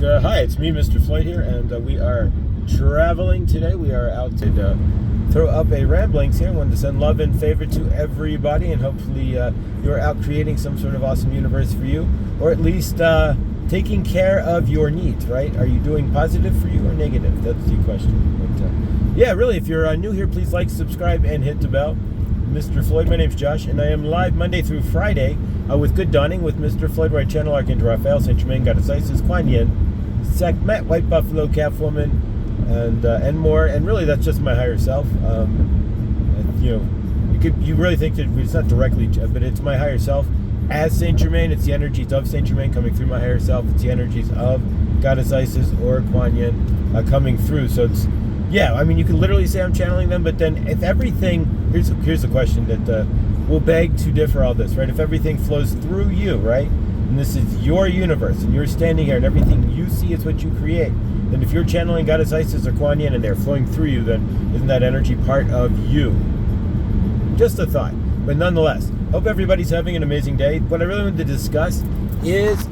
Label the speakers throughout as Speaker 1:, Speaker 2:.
Speaker 1: Hi, it's me, Mr. Floyd here, and we are traveling today. We are out to throw up a ramblings here. Wanted to send love and favor to everybody, and hopefully you're out creating some sort of awesome universe for you, or at least taking care of your needs, right? Are you doing positive for you or negative? That's the question. But, yeah, really, if you're new here, please like, subscribe, and hit the bell. Mr. Floyd, my name's Josh, and I am live Monday through Friday with Good Dawning with Mr. Floyd, where I channel Archangel Raphael, Saint Germain, Goddess Isis, Kuan Yin, Sekhmet, White Buffalo, Calf Woman, and more. And really, that's just my higher self. And, you really think that it's not directly, but it's my higher self as Saint Germain. It's the energies of Saint Germain coming through my higher self. It's the energies of Goddess Isis or Kuan Yin coming through. So it's, yeah, I mean, you can literally say I'm channeling them, but then if everything, here's a question that will beg to differ all this, right? If everything flows through you, right, and this is your universe, and you're standing here, and everything you see is what you create, then if you're channeling Goddess Isis or Kuan Yin and they're flowing through you, then isn't that energy part of you? Just a thought. But nonetheless, hope everybody's having an amazing day. What I really wanted to discuss is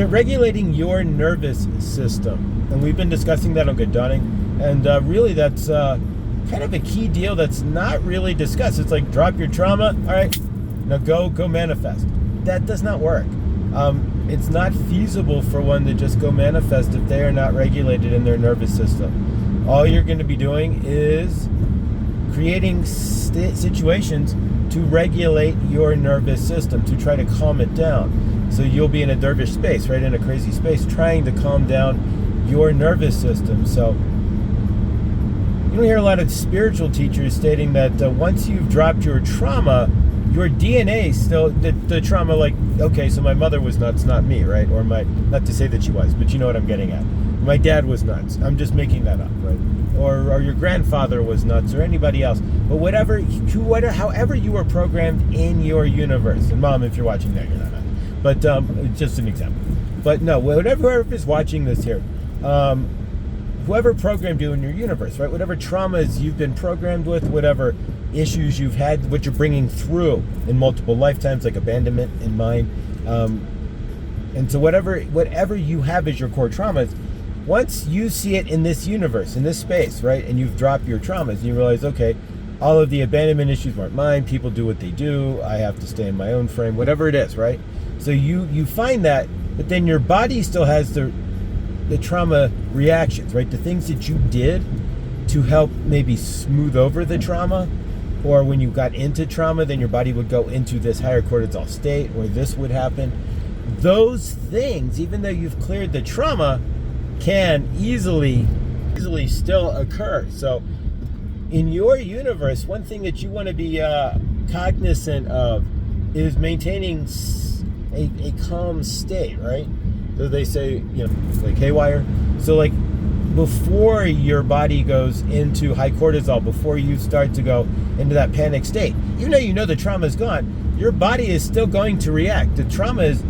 Speaker 1: regulating your nervous system. And we've been discussing that on Good Dawning. And really that's kind of a key deal that's not really discussed. It's like, drop your trauma. All right, now go manifest. That does not work. It's not feasible for one to just go manifest if they are not regulated in their nervous system. All you're going to be doing is creating situations to regulate your nervous system, to try to calm it down. So you'll be in a dervish space, right, in a crazy space, trying to calm down your nervous system. So you don't hear a lot of spiritual teachers stating that once you've dropped your trauma, your DNA still, the trauma, like, okay, so my mother was nuts, not me, right? Or not to say that she was, but you know what I'm getting at. My dad was nuts. I'm just making that up, right? Or your grandfather was nuts, or anybody else. But however you were programmed in your universe, and Mom, if you're watching that, you're not nuts. But just an example. But no, whoever is watching this here, whoever programmed you in your universe, right? Whatever traumas you've been programmed with, whatever issues you've had, what you're bringing through in multiple lifetimes, like abandonment in mine, and so whatever you have as your core traumas, once you see it in this universe, in this space, right, and you've dropped your traumas, and you realize, okay, all of the abandonment issues weren't mine, people do what they do, I have to stay in my own frame, whatever it is, right? So you find that, but then your body still has the trauma reactions, right? The things that you did to help maybe smooth over the trauma, or when you got into trauma, then your body would go into this higher cortisol state, or this would happen. Those things, even though you've cleared the trauma, can easily still occur. So in your universe, one thing that you want to be cognizant of is maintaining a calm state, right? So they say, like haywire. So like before your body goes into high cortisol, before you start to go into that panic state, even though you know the trauma is gone, your body is still going to react. The trauma is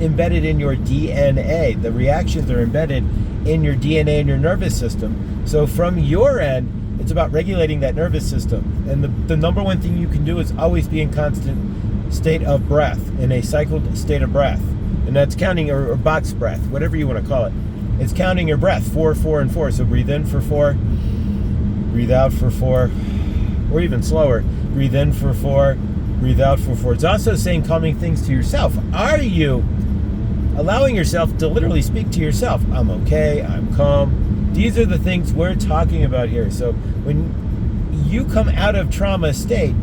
Speaker 1: embedded in your DNA. The reactions are embedded in your DNA and your nervous system. So from your end, it's about regulating that nervous system. And the number one thing you can do is always be in constant state of breath, in a cycled state of breath. And that's counting, or box breath, whatever you want to call it. It's counting your breath, 4, 4, and 4. So breathe in for 4, breathe out for 4, or even slower. Breathe in for 4, breathe out for 4. It's also saying calming things to yourself. Are you allowing yourself to literally speak to yourself? I'm okay, I'm calm. These are the things we're talking about here. So when you come out of trauma state,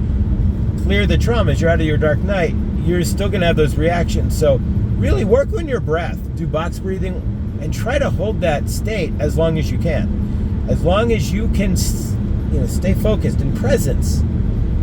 Speaker 1: clear the traumas, you're out of your dark night, you're still going to have those reactions. So really work on your breath. Do box breathing and try to hold that state as long as you can. As long as you can, stay focused in presence.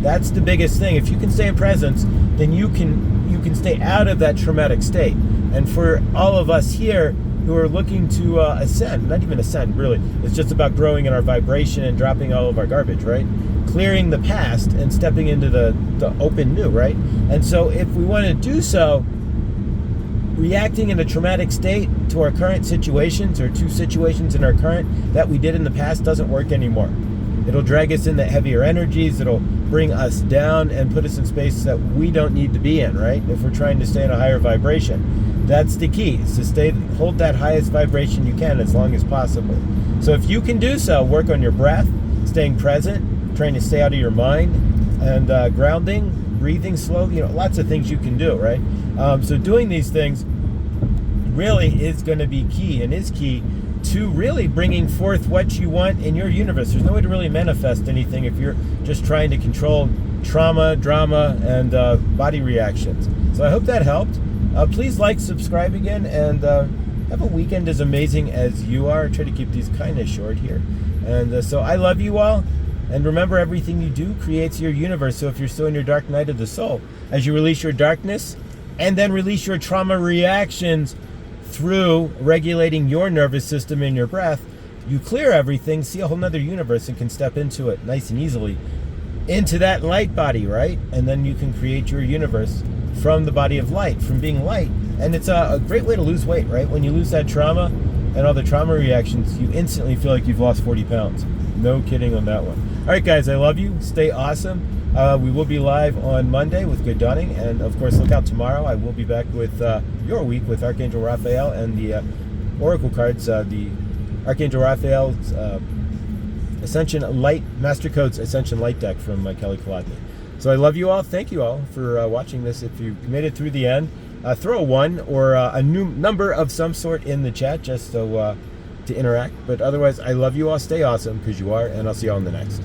Speaker 1: That's the biggest thing. If you can stay in presence, then you can stay out of that traumatic state. And for all of us here who are looking to ascend, not even ascend, really, it's just about growing in our vibration and dropping all of our garbage, right? Clearing the past and stepping into the open new, right? And so if we want to do so, reacting in a traumatic state to our current situations, or to situations in our current that we did in the past, doesn't work anymore. It'll drag us into heavier energies. It'll bring us down and put us in spaces that we don't need to be in, right? If we're trying to stay in a higher vibration. That's the key, is to hold that highest vibration you can as long as possible. So if you can do so, work on your breath, staying present, trying to stay out of your mind, and grounding, breathing slow, lots of things you can do, right? So doing these things really is going to be key, and is key to really bringing forth what you want in your universe. There's no way to really manifest anything if you're just trying to control trauma, drama, and body reactions. So I hope that helped. Please like, subscribe again, and have a weekend as amazing as you are. I try to keep these kind of short here. And so I love you all. And remember, everything you do creates your universe. So if you're still in your dark night of the soul, as you release your darkness and then release your trauma reactions through regulating your nervous system and your breath, you clear everything, see a whole nother universe, and can step into it nice and easily, into that light body, right? And then you can create your universe from the body of light, from being light. And it's a great way to lose weight, right? When you lose that trauma and all the trauma reactions, you instantly feel like you've lost 40 pounds. No kidding on that one. All right, guys, I love you. Stay awesome. We will be live on Monday with Good Dawning, and of course, look out tomorrow. I will be back with your week with Archangel Raphael and the Oracle cards, the Archangel Raphael's Ascension Light, Master Codes Ascension Light deck from Kelly Kolodny. So I love you all. Thank you all for watching this. If you made it through the end, throw a 1 or a new number of some sort in the chat just so to interact. But otherwise, I love you all. Stay awesome, because you are, and I'll see you all in the next.